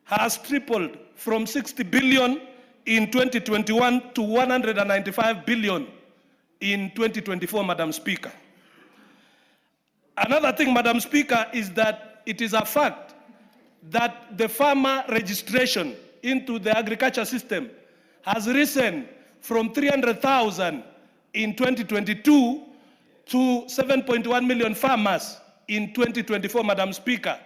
has tripled from 60 billion in 2021 to 195 billion in 2024, Madam Speaker. Another thing, Madam Speaker, is that it is a fact that the farmer registration into the agriculture system has risen from 300,000 in 2022 to 7.1 million farmers in 2024, Madam Speaker,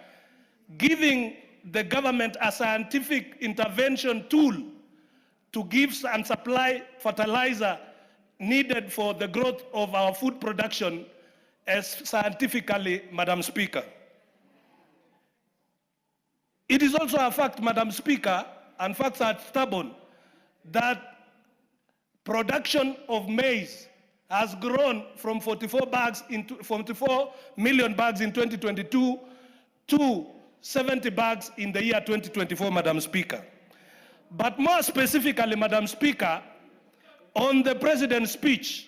giving the government a scientific intervention tool to give and supply fertilizer needed for the growth of our food production as scientifically, Madam Speaker. It is also a fact, Madam Speaker, and facts are stubborn, that production of maize has grown from 44 million bags in 2022 to 70 bags in the year 2024, Madam Speaker. But more specifically, Madam Speaker, on the President's speech,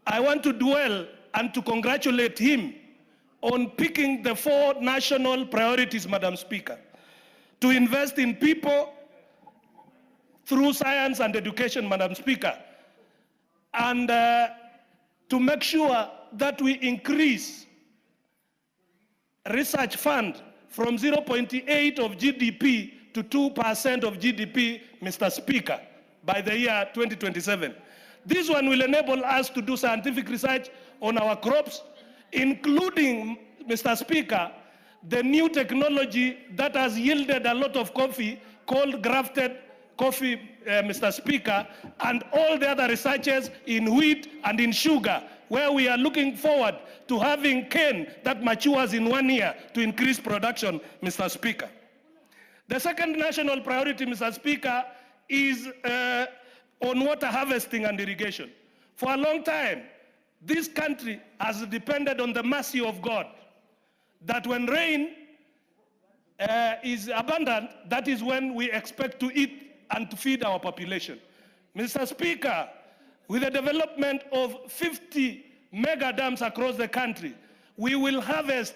I want to dwell and to congratulate him on picking the 4 national priorities, Madam Speaker, to invest in people through science and education, Madam Speaker, and to make sure that we increase research fund from 0.8 of GDP to 2% of GDP, Mr. Speaker, by the year 2027. This one will enable us to do scientific research on our crops, including, Mr. Speaker, the new technology that has yielded a lot of coffee called grafted coffee, Mr. Speaker, and all the other researches in wheat and in sugar, where we are looking forward to having cane that matures in 1 year to increase production, Mr. Speaker. The second national priority, Mr. Speaker, is on water harvesting and irrigation. For a long time, this country has depended on the mercy of God, that when rain is abundant, that is when we expect to eat and to feed our population. Mr. Speaker, with the development of 50 mega dams across the country, we will harvest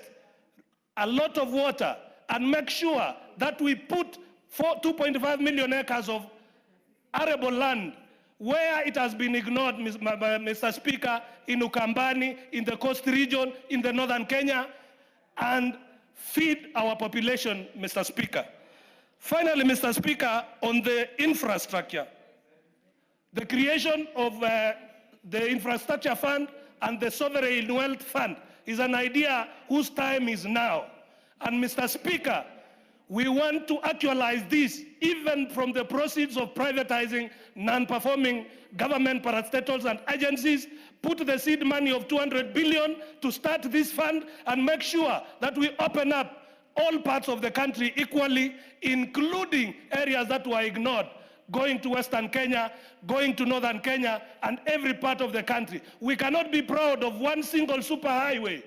a lot of water and make sure that we put 2.5 million acres of arable land where it has been ignored, Mr. Speaker, in Ukambani, in the coast region, in the northern Kenya, and feed our population, Mr. Speaker. Finally, Mr. Speaker, on the infrastructure, the creation of the infrastructure fund and the sovereign wealth fund is an idea whose time is now. And Mr. Speaker, we want to actualize this even from the proceeds of privatizing non-performing government parastatals and agencies, put the seed money of 200 billion to start this fund and make sure that we open up all parts of the country equally, including areas that were ignored, going to Western Kenya, going to Northern Kenya, and every part of the country. We cannot be proud of one single superhighway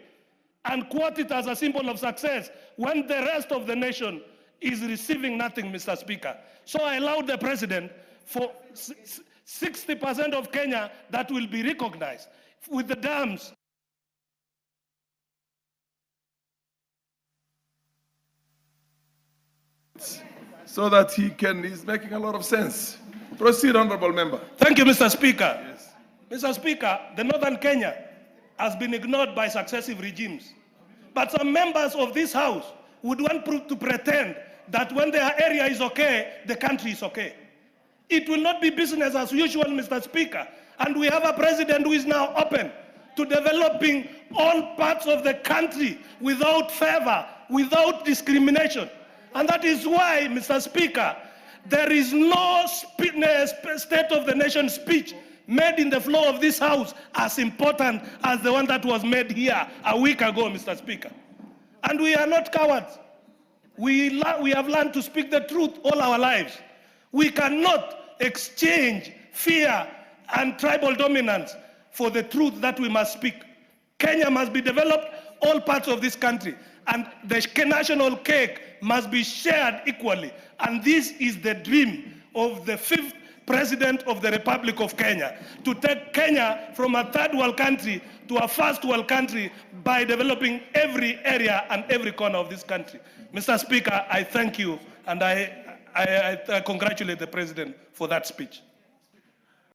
and quote it as a symbol of success when the rest of the nation is receiving nothing, Mr. Speaker. So I allowed the President for 60% of Kenya that will be recognized with the dams. So that he's making a lot of sense. Proceed, Honorable Member. Thank you, Mr. Speaker. Yes. Mr. Speaker, the Northern Kenya has been ignored by successive regimes. But some members of this House would want to pretend that when their area is okay, the country is okay. It will not be business as usual, Mr. Speaker. And we have a president who is now open to developing all parts of the country without favor, without discrimination. And that is why, Mr. Speaker, there is no State of the Nation speech made in the floor of this House as important as the one that was made here a week ago, Mr. Speaker. And we are not cowards. We have learned to speak the truth all our lives. We cannot exchange fear and tribal dominance for the truth that we must speak. Kenya must be developed, all parts of this country, and the national cake must be shared equally. And this is the dream of the 5th President of the Republic of Kenya, to take Kenya from a third world country to a first world country by developing every area and every corner of this country. Mr. Speaker, I thank you And I congratulate the president for that speech.